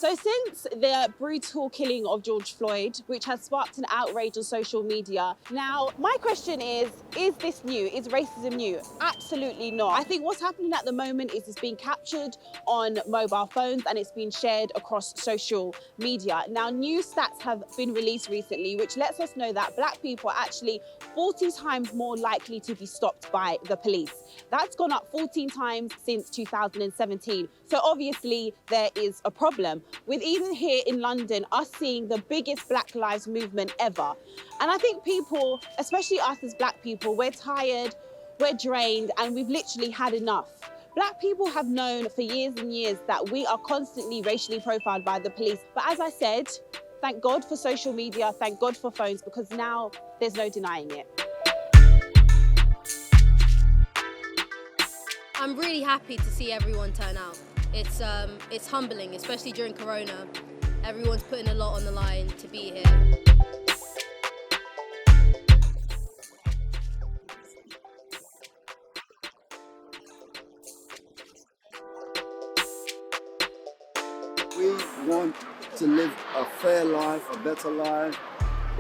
So since the brutal killing of George Floyd, which has sparked an outrage on social media, now my question is this new? Is racism new? Absolutely not. I think what's happening at the moment is it's being captured on mobile phones and it's been shared across social media. Now, new stats have been released recently, which lets us know that black people are actually 40 times more likely to be stopped by the police. That's gone up 14 times since 2017. So obviously there is a problem with even here in London, us seeing the biggest Black Lives Movement ever. And I think people, especially us as black people, we're tired, we're drained, and we've literally had enough. Black people have known for years and years that we are constantly racially profiled by the police. But as I said, thank God for social media, thank God for phones, because now there's no denying it. I'm really happy to see everyone turn out. It's humbling, especially during Corona. Everyone's putting a lot on the line to be here. We want to live a fair life, a better life.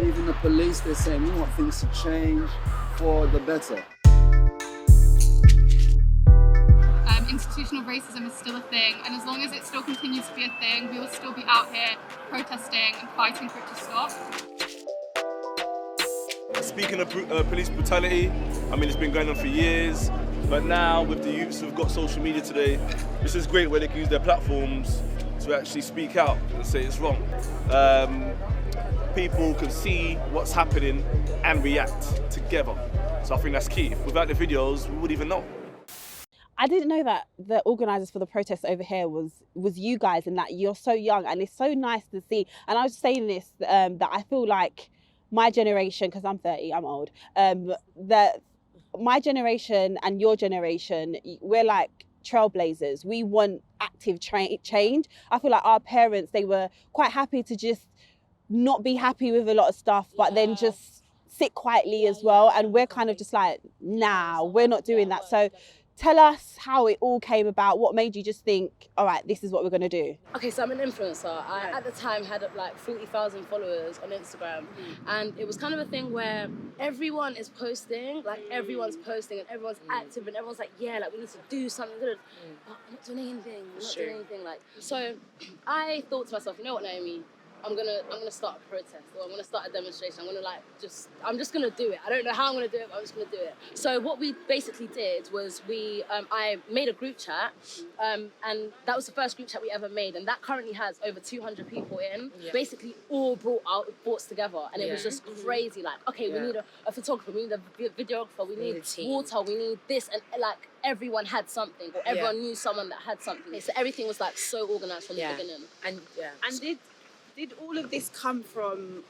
Even the police, they're saying we want things to change for the better. Institutional racism is still a thing, and as long as it still continues to be a thing, we will still be out here protesting and fighting for it to stop. Speaking of police brutality, I mean, it's been going on for years, but now with the youths who've got social media today, this is great where they can use their platforms to actually speak out and say it's wrong. People can see what's happening and react together. So I think that's key. Without the videos, we wouldn't even know. I didn't know that the organisers for the protest over here was you guys, and that you're so young, and it's so nice to see. And I was saying this, that I feel like my generation, because I'm 30, I'm old, that my generation and your generation, we're like trailblazers. We want active change. I feel like our parents, they were quite happy to just not be happy with a lot of stuff, but then just sit quietly as well. And we're kind of just like, nah, we're not doing that. So tell us how it all came about. What made you just think, all right, this is what we're going to do? Okay, so I'm an influencer. I, at the time, had like 40,000 followers on Instagram. And it was kind of a thing where everyone is posting, like everyone's posting and everyone's active and everyone's like, yeah, like we need to do something. But I'm not doing anything. I'm not doing anything. Like, so I thought to myself, you know what, Naomi? I'm gonna start a protest, or I'm gonna start a demonstration. I'm just gonna do it. I don't know how I'm gonna do it, but I'm just gonna do it. So what we basically did was I made a group chat, and that was the first group chat we ever made, and that currently has over 200 people in. Yeah. Basically all brought us together, and it was just crazy. Like, okay, we need a photographer, we need a videographer, we need water, we need this, and like everyone had something, or everyone knew someone that had something. So everything was like so organised from the beginning. And did all of this come from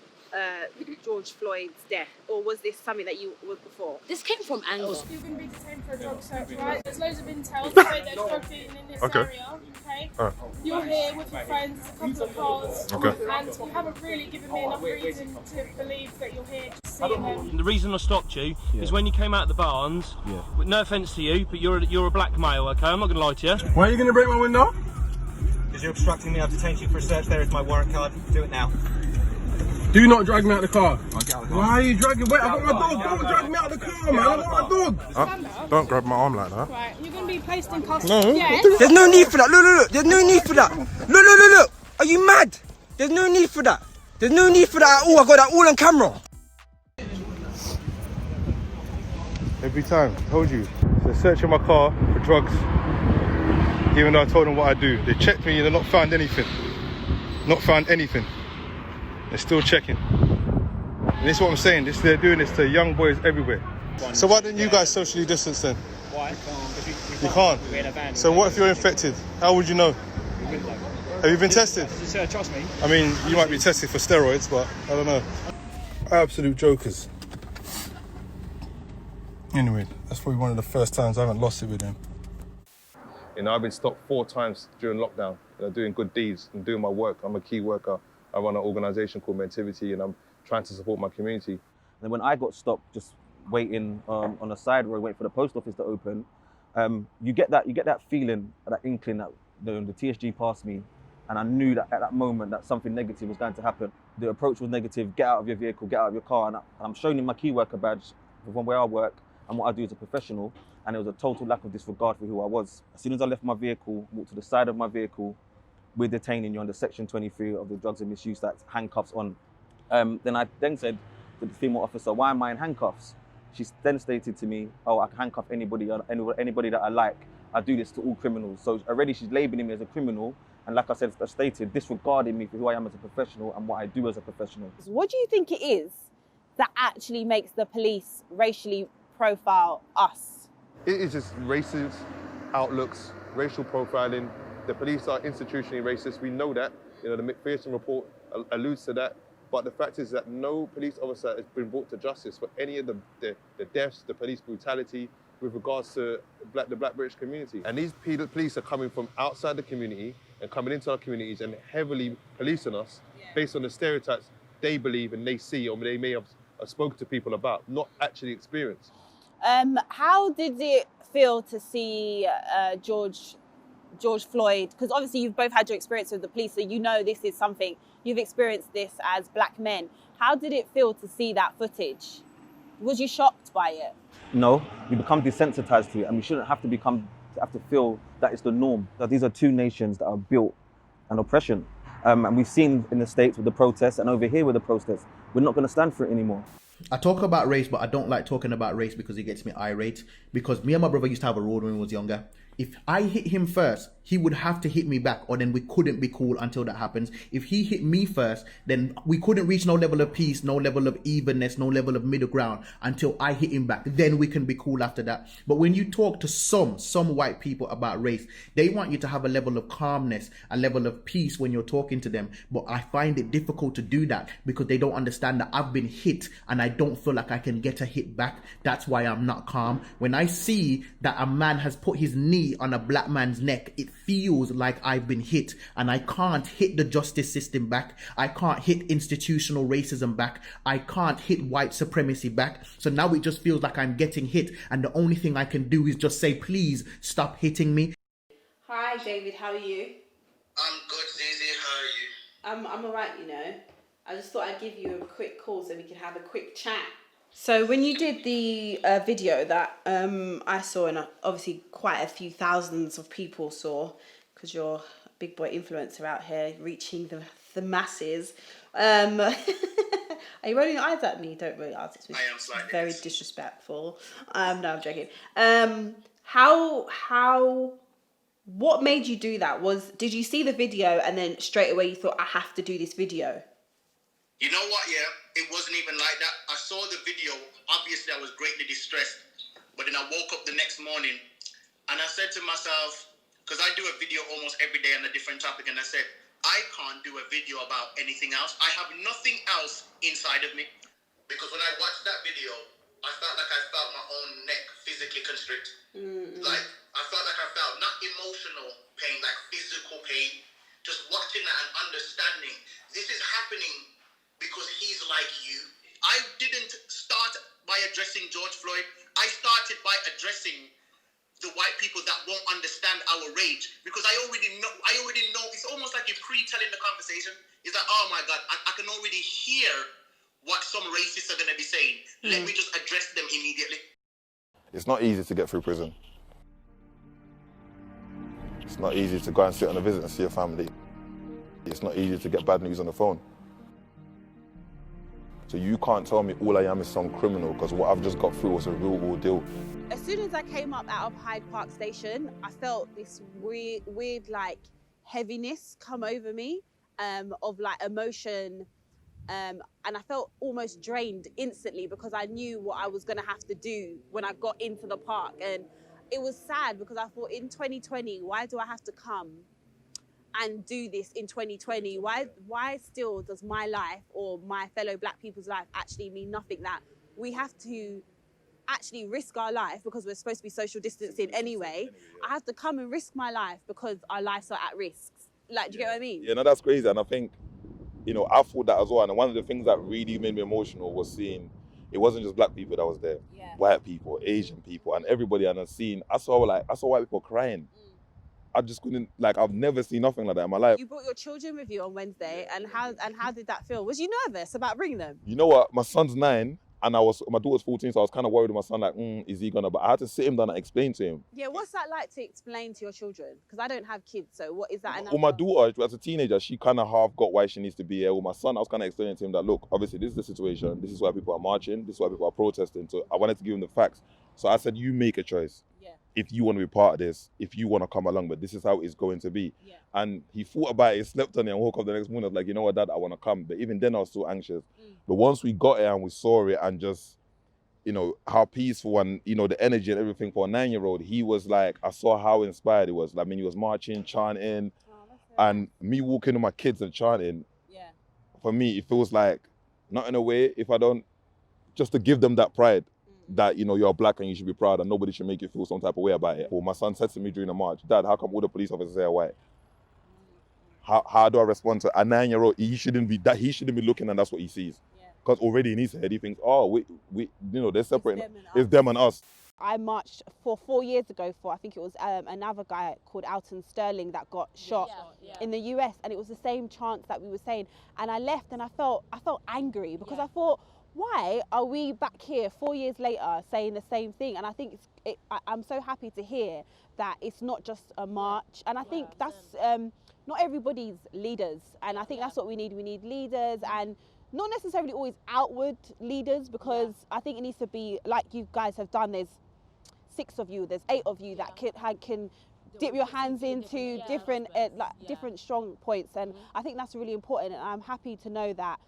George Floyd's death, or was this something that you was before? This came from anger. You're going to be detained for a drug search, right? There's loads of intel to say there's drug dealing in this area, okay? You're here with your friends, it's a couple of cars, and you haven't really given me enough reason to believe that you're here just seeing them. The reason I stopped you is when you came out of the Barnes, no offence to you, but you're a black male, okay? I'm not going to lie to you. Why are you going to break my window? Because you're obstructing me, I've detained you for a search. There is my warrant card. Do it now. Do not drag me out of the car. I'll get out of the car. Why are you dragging? Wait, I've got my dog. Don't drag me out of the car, man. I've got my dog. Don't grab my arm like that. Right, you're going to be placed in custody. No. Yes. There's no need for that. Look. There's no need for that. Look. Are you mad? There's no need for that. There's no need for that at all. I got that all on camera. Every time, told you. They're searching my car for drugs. Even though I told them what I do. They checked me and they're not found anything. Not found anything. They're still checking. And this is what I'm saying. They're doing this to young boys everywhere. So why didn't you guys socially distance then? Why? You can't. We had a van. So what if you're infected? How would you know? Have you been tested? Trust me. I mean, you might be tested for steroids, but I don't know. Absolute jokers. Anyway, that's probably one of the first times I haven't lost it with him. You know, I've been stopped 4 times during lockdown, doing good deeds and doing my work. I'm a key worker. I run an organisation called Mentivity, and I'm trying to support my community. And when I got stopped, just waiting on a side road, waiting for the post office to open, you get that feeling, that inkling that the TSG passed me, And I knew that at that moment that something negative was going to happen. The approach was negative, get out of your vehicle, get out of your car. And I'm showing him my key worker badge from where I work and what I do as a professional. And it was a total lack of disregard for who I was. As soon as I left my vehicle, walked to the side of my vehicle, we're detaining you under Section 23 of the Drugs and Misuse Act, handcuffs on. Then I said to the female officer, why am I in handcuffs? She then stated to me, oh, I can handcuff anybody that I like. I do this to all criminals. So already she's labeling me as a criminal. And like I said, stated, disregarding me for who I am as a professional and what I do as a professional. What do you think it is that actually makes the police racially profile us? It is just racist outlooks, racial profiling. The police are institutionally racist. We know that. You know, the McPherson report alludes to that. But the fact is that no police officer has been brought to justice for any of the deaths, the police brutality with regards to the Black British community. And these police are coming from outside the community and coming into our communities and heavily policing us based on the stereotypes they believe and they see or they may have spoken to people about, not actually experienced. How did it feel to see George Floyd? Because obviously you've both had your experience with the police, so you know this is something, you've experienced this as black men. How did it feel to see that footage? Was you shocked by it? No, we become desensitized to it, and we shouldn't have to feel that it's the norm. That these are two nations that are built on oppression. And we've seen in the States with the protests and over here with the protests, we're not going to stand for it anymore. I talk about race, but I don't like talking about race because it gets me irate. Because me and my brother used to have a road when we was younger. If I hit him first, he would have to hit me back, or then we couldn't be cool until that happens. If he hit me first, then we couldn't reach no level of peace, no level of evenness, no level of middle ground until I hit him back. Then we can be cool after that. But when you talk to some white people about race, they want you to have a level of calmness, a level of peace when you're talking to them. But I find it difficult to do that because they don't understand that I've been hit and I don't feel like I can get a hit back. That's why I'm not calm. When I see that a man has put his knee on a black man's neck, it feels like I've been hit, and I can't hit the justice system back. I can't hit institutional racism back. I can't hit white supremacy back. So now it just feels like I'm getting hit, and the only thing I can do is just say, please stop hitting me. Hi David, how are you? I'm good, Zizi, how are you? I'm alright, you know. I just thought I'd give you a quick call so we could have a quick chat. So when you did the video that I saw, and obviously quite a few thousands of people saw, because you're a big boy influencer out here reaching the masses. Are you rolling your eyes at me? Don't roll your eyes. It's I am slightly. Very disrespectful. No, I'm joking. What made you do that? Did you see the video and then straight away you thought, I have to do this video? You know what, yeah? It wasn't even like that. I saw the video. Obviously, I was greatly distressed. But then I woke up the next morning and I said to myself, because I do a video almost every day on a different topic, and I said, I can't do a video about anything else. I have nothing else inside of me. Because when I watched that video, I felt like I felt my own neck physically constrict. Like, I felt like I felt not emotional pain, like physical pain. Just watching that and understanding, this is happening because he's like you. I didn't start by addressing George Floyd. I started by addressing the white people that won't understand our rage, because I already know. It's almost like you're pre-telling the conversation. It's like, oh my God, I can already hear what some racists are going to be saying. Let me just address them immediately. It's not easy to get through prison. It's not easy to go and sit on a visit and see your family. It's not easy to get bad news on the phone. So you can't tell me all I am is some criminal, because what I've just got through was a real ordeal. As soon as I came up out of Hyde Park Station, I felt this weird like heaviness come over me, of like emotion, and I felt almost drained instantly because I knew what I was gonna have to do when I got into the park. And it was sad because I thought, in 2020, why do I have to come and do this in 2020? Why still does my life or my fellow black people's life actually mean nothing? That we have to actually risk our life because we're supposed to be social distancing anyway. I have to come and risk my life because our lives are at risk. Like, do you get what I mean? Yeah, no, that's crazy. And I think, you know, I thought that as well. And one of the things that really made me emotional was seeing, it wasn't just black people that was there. Yeah. White people, Asian people, and everybody. And I saw white people crying. I just couldn't, like, I've never seen nothing like that in my life. You brought your children with you on Wednesday, and how did that feel? Was you nervous about bringing them? You know what? My son's 9, and my daughter's 14, so I was kind of worried with my son, like, is he gonna? But I had to sit him down and explain to him. Yeah, what's that like to explain to your children? Because I don't have kids, so what is that? Well, my daughter, as a teenager, she kind of half got why she needs to be here. With my son, I was kind of explaining to him that, look, obviously this is the situation. This is why people are marching. This is why people are protesting. So I wanted to give him the facts. So I said, you make a choice. Yeah. If you want to be part of this, if you want to come along, but this is how it's going to be. Yeah. And he thought about it, he slept on it, and woke up the next morning. I was like, you know what, Dad, I want to come. But even then, I was still anxious. But once we got here and we saw it, and just, you know, how peaceful and, you know, the energy and everything for a 9-year-old, he was like, I saw how inspired he was. I mean, he was marching, chanting, and me walking with my kids and chanting. Yeah. For me, it feels like, not in a way, if I don't, just to give them that pride, that, you know, you're black and you should be proud and nobody should make you feel some type of way about it. Well, my son said to me during the march, Dad, how come all the police officers are white? How do I respond to a 9-year-old? He shouldn't be looking, and that's what he sees. Because already in his head, he thinks, oh, we you know, they're separating. It's them and us. I marched for 4 years ago for, I think it was another guy called Alton Sterling that got shot in the US, and it was the same chants that we were saying. And I left and I felt angry because I thought, why are we back here 4 years later saying the same thing? And I think I'm so happy to hear that it's not just a march. And I think that's not everybody's leaders. And I think that's what we need. We need leaders, and not necessarily always outward leaders, because I think it needs to be like you guys have done. There's 6 of you, there's 8 of you that can dip your hands into different different strong points, and I think that's really important. And I'm happy to know that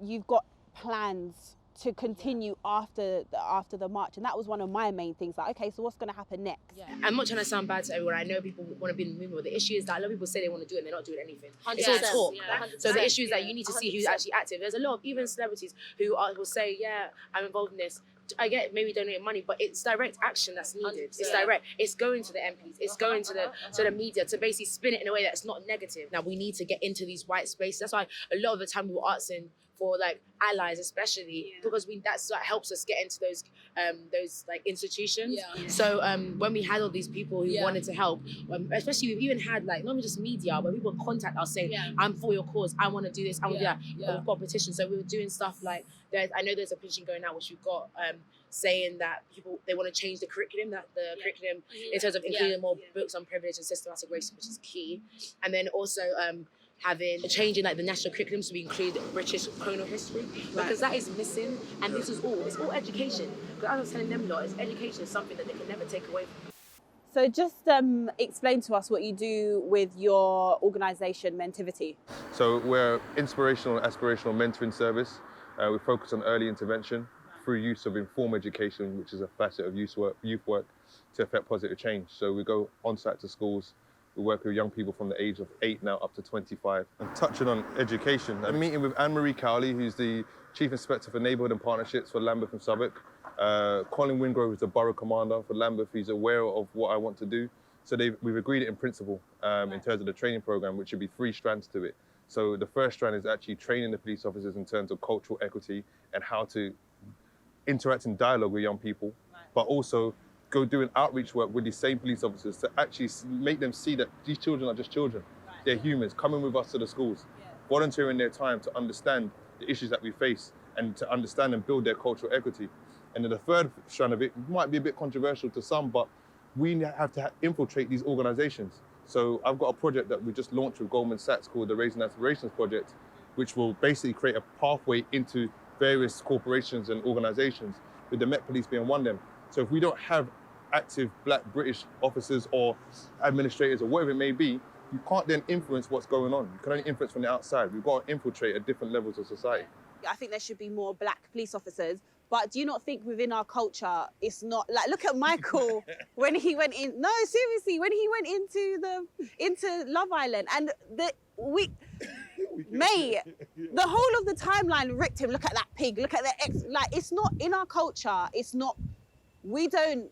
you've got plans to continue after the march, and that was one of my main things. Like, okay, so what's going to happen next? I'm not trying to sound bad to everyone. I know people want to be in the movement, but the issue is that a lot of people say they want to do it and they're not doing anything. It's all talk. So the issue is that you need to see who's actually active. There's a lot of even celebrities who will say, yeah, I'm involved in this. I get maybe donating money, but it's direct action that's needed. It's direct. It's going to the MPs. It's going to the media to basically spin it in a way that's not negative. Now we need to get into these white spaces. That's why a lot of the time we were asking for like allies, especially because that's what helps us get into those like institutions. So when we had all these people who wanted to help, especially we've even had like not just media, but people contact us saying, I'm for your cause, I want to do this, I want to do that. We've got a petition, so we were doing stuff like I know there's a petition going out which we've got saying that they want to change the curriculum, curriculum in terms of including more books on privilege and systematic racism, which is key, and then also changing like the national curriculum to include British colonial history, because that is missing, and it's all education. Because as I was telling them, education is something that they can never take away from. So just explain to us what you do with your organisation, Mentivity. So we're inspirational and aspirational mentoring service. We focus on early intervention through use of informed education, which is a facet of youth work to affect positive change. So we go on site to schools. We work with young people from the age of 8 now up to 25. And touching on education, I'm meeting with Anne-Marie Cowley, who's the Chief Inspector for Neighbourhood and Partnerships for Lambeth and Southwark. Colin Wingrove, who's the Borough Commander for Lambeth. He's aware of what I want to do. So we've agreed it in principle in terms of the training programme, which should be 3 strands to it. So the first strand is actually training the police officers in terms of cultural equity and how to interact in dialogue with young people, but also go doing outreach work with these same police officers to actually make them see that these children are just children. They're humans coming with us to the schools, volunteering their time to understand the issues that we face and to understand and build their cultural equity. And then the third strand of it might be a bit controversial to some, but we have to infiltrate these organizations. So I've got a project that we just launched with Goldman Sachs called the Raising Aspirations Project, which will basically create a pathway into various corporations and organizations, with the Met Police being one of them. So if we don't have active black British officers or administrators or whatever it may be, you can't then influence what's going on. You can only influence from the outside. We've got to infiltrate at different levels of society. I think there should be more black police officers, but do you not think within our culture, it's not like, look at Michael when he went in, no, seriously, when he went into Love Island, and mate, the whole of the timeline ripped him. Look at that pig, look at the ex, like, it's not in our culture, it's not, we don't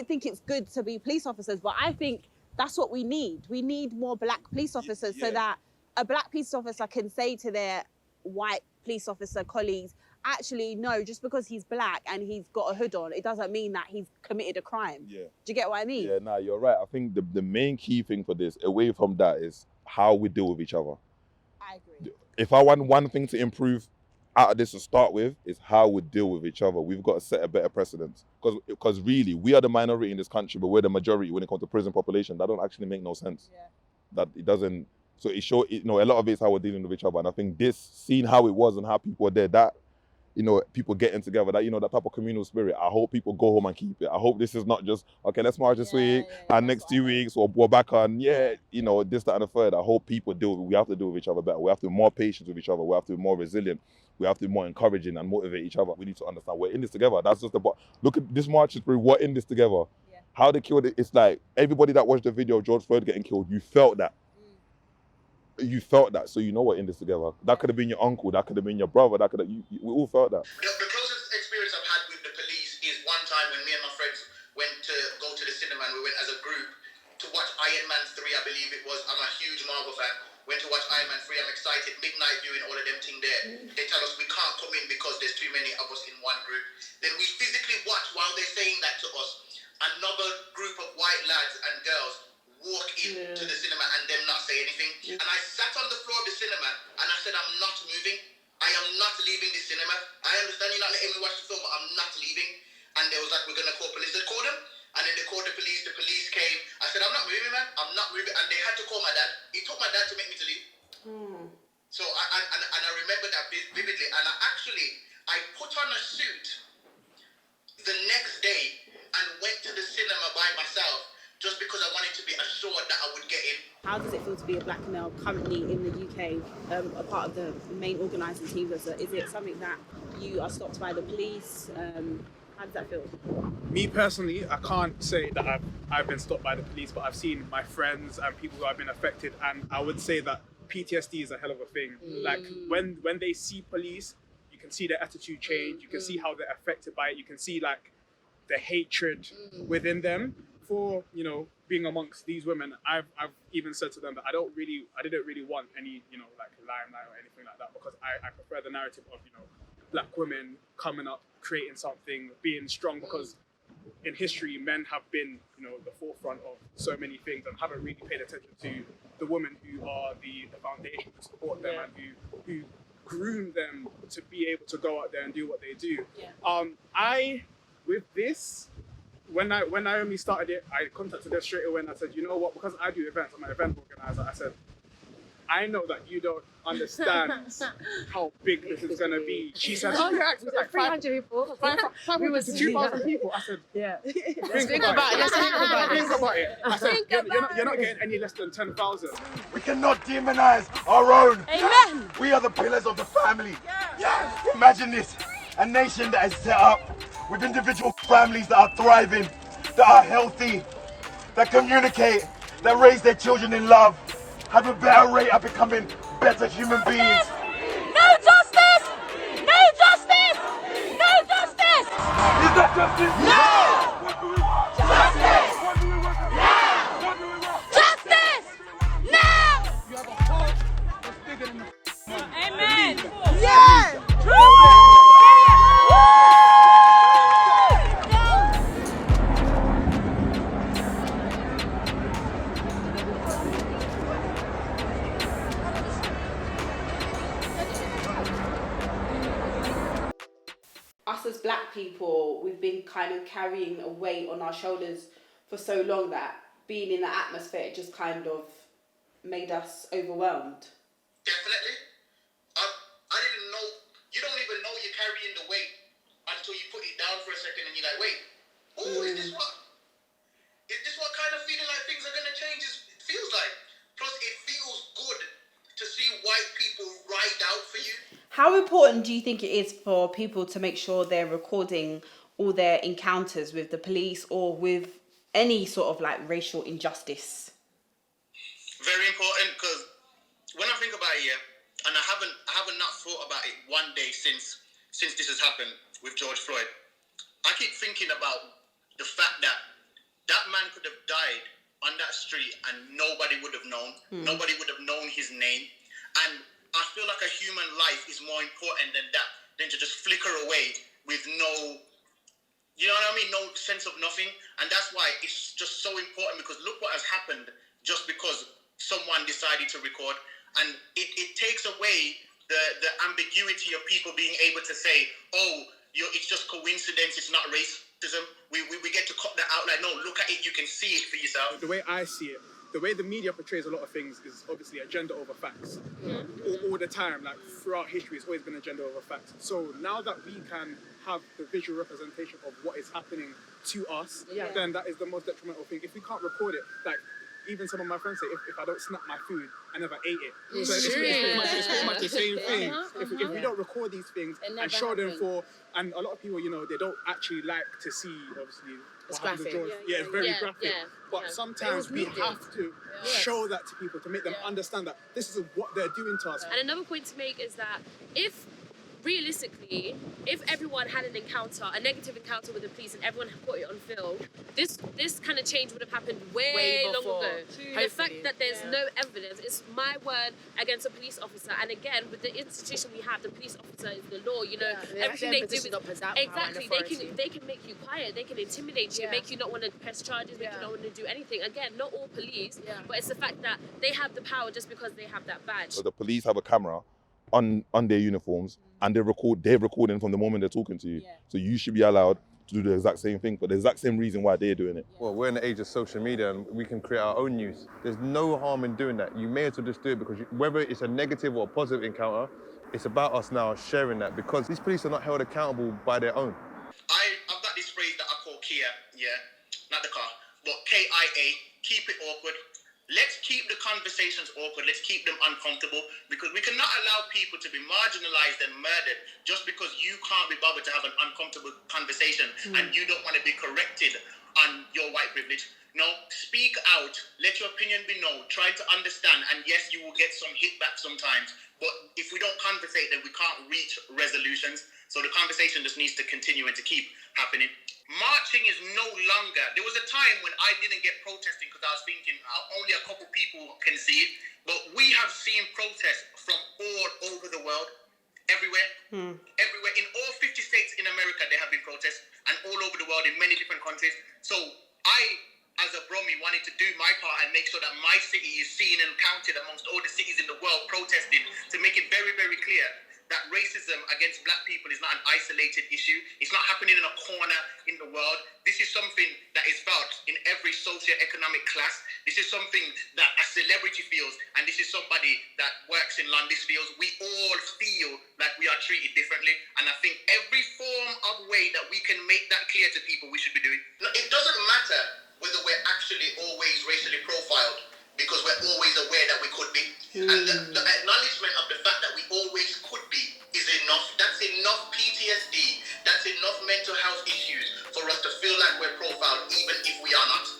think it's good to be police officers, but I think that's what we need. We need more black police officers so that a black police officer can say to their white police officer colleagues, actually, no, just because he's black and he's got a hood on, it doesn't mean that he's committed a crime. Yeah. Do you get what I mean? Yeah, nah, you're right. I think the main key thing for this, away from that, is how we deal with each other. I agree. If I want one thing to improve out of this to start with, is how we deal with each other. We've got to set a better precedent. Because really, we are the minority in this country, but we're the majority when it comes to prison population. That don't actually make no sense. Yeah. That it doesn't. So it shows, you know, a lot of it is how we're dealing with each other. And I think this, seeing how it was and how people were there, that, you know, people getting together, that, you know, that type of communal spirit, I hope people go home and keep it. I hope this is not just, okay, let's march this week, and next 2 weeks, we're back on, you know, this, that, and the third. I hope people we have to deal with each other better. We have to be more patient with each other. We have to be more resilient. We have to be more encouraging and motivate each other. We need to understand we're in this together. That's just about, look at this march through, we're in this together. Yeah. How they killed it, it's like, everybody that watched the video of George Floyd getting killed, you felt that. You felt that, so you know we're in this together. That could have been your uncle, that could have been your brother, that could have, we all felt that. The closest experience I've had with the police is one time when me and my friends went to go to the cinema, and we went as a group to watch Iron Man 3, I believe it was. I'm a huge Marvel fan. Went to watch Iron Man 3, I'm excited, midnight viewing, all of them thing there. They tell us we can't come in because there's too many of us in one group. Then we physically watch while they're saying that to us. Another group of white lads and girls walk into the cinema and them not say anything. And I sat on the floor of the cinema and I said, I'm not moving. I am not leaving the cinema. I understand you're not letting me watch the film, but I'm not leaving. And they was like, we're going to call police. They called them. And then they called the police. The police came. I said, I'm not moving, man. I'm not moving. And they had to call my dad. It took my dad to make me to leave. So I remember that vividly. And I put on a suit the next day and went to the cinema by myself, just because I wanted to be assured that I would get in. How does it feel to be a black male currently in the UK, a part of the main organising team? Is it something that you are stopped by the police? How does that feel? Me personally, I can't say that I've been stopped by the police, but I've seen my friends and people who have been affected, and I would say that PTSD is a hell of a thing. Like when they see police, you can see their attitude change, you can see how they're affected by it, you can see like the hatred within them for, you know, being amongst these women. I've even said to them that I didn't really want any, you know, like limelight or anything like that, because I prefer the narrative of, you know, black women coming up, creating something, being strong, because in history men have been, you know, the forefront of so many things and haven't really paid attention to the women who are the foundation to support them and who groom them to be able to go out there and do what they do. With this, when I only started it, I contacted her straight away and I said, you know what, because I do events, I'm an event organizer, I said, I know that you don't understand how big this is going to be. She said, oh, yeah, it's like 300 people. 500 to 2,000 people. I said, yeah. Think about it. I said, you're not getting any less than 10,000. We cannot demonize our own. Amen. We are the pillars of the family. Yeah. Imagine this, a nation that is set up with individual families that are thriving, that are healthy, that communicate, that raise their children in love, have a better rate of becoming better human beings. No justice! No justice! No justice! Is that justice? No! What do we want? Justice! What do we want? No! What do we want? Justice! No! You have a heart that's bigger than the Amen! Yeah! Us as black people, we've been kind of carrying a weight on our shoulders for so long that being in the atmosphere just kind of made us overwhelmed. Definitely. I didn't know, you don't even know you're carrying the weight until you put it down for a second and you're like, wait, is this what kind of feeling like things are going to change it feels like? Plus it feels good to see white people ride out for you. How important do you think it is for people to make sure they're recording all their encounters with the police or with any sort of like racial injustice? Very important, because when I think about it, and I haven't not thought about it one day since this has happened with George Floyd. I keep thinking about the fact that that man could have died on that street and nobody would have known. Nobody would have known his name. And I feel like a human life is more important than that. than to just flicker away with no, you know what I mean, no sense of nothing. And that's why it's just so important, because look what has happened just because someone decided to record. And it takes away the ambiguity of people being able to say, oh, it's just coincidence, it's not racism. We get to cut that out. Like, no, look at it, you can see it for yourself. The way I see it, the way the media portrays a lot of things is obviously agenda over facts. All the time, like throughout history, it's always been agenda over facts. So now that we can have the visual representation of what is happening to us, then that is the most detrimental thing. If we can't record it, like even some of my friends say, if I don't snap my food, I never ate it. It's So it's pretty true. much the same thing. If Uh-huh. we don't record these things It and never show them happened. and a lot of people, they don't actually like to see, obviously, It's what happens to graphic. George. Yeah, it's very graphic. But It sometimes was we needed. have to show that to people to make them understand that this is what they're doing to us. And another point to make is that if realistically, if everyone had an encounter, a negative encounter with the police, and everyone had put it on film, this kind of change would have happened way long before. ago. The fact that there's no evidence, it's my word against a police officer. And again, with the institution we have, the police officer is the law. Everything they do is exactly. They can make you quiet. They can intimidate you, make you not want to press charges, make you not want to do anything. Again, not all police, but it's the fact that they have the power just because they have that badge. So the police have a camera on their uniforms, and they're recording from the moment they're talking to you. So you should be allowed to do the exact same thing for the exact same reason why they're doing it. Well, we're in the age of social media and we can create our own news. There's no harm in doing that. You may as well just do it because whether it's a negative or a positive encounter, it's about us now sharing that, because these police are not held accountable by their own. I've got this phrase that I call KIA, not the car, but KIA, keep it awkward. Let's keep the conversations awkward. Let's keep them uncomfortable, because we cannot allow people to be marginalized and murdered just because you can't be bothered to have an uncomfortable conversation and you don't want to be corrected on your white privilege. No, speak out. Let your opinion be known. Try to understand. And yes, you will get some hit back sometimes. But if we don't conversate, then we can't reach resolutions. So the conversation just needs to continue and to keep happening. Marching is no longer. There was a time when I didn't get protesting because I was thinking only a couple people can see it. But we have seen protests from all over the world, everywhere. Everywhere. In all 50 states in America, there have been protests, and all over the world in many different countries. So I, as a Brummy, wanted to do my part and make sure that my city is seen and counted amongst all the cities in the world protesting, to make it very, very clear that racism against black people is not an isolated issue. It's not happening in a corner in the world. This is something that is felt in every socio-economic class. This is something that a celebrity feels, and this is somebody that works in Londis feels. We all feel like we are treated differently, and I think every form of way that we can make that clear to people, we should be doing. It doesn't matter whether we're actually always racially profiled, because we're always aware that we could be. And the acknowledgement of the fact that we always could be is enough. That's enough PTSD. That's enough mental health issues for us to feel like we're profiled, even if we are not.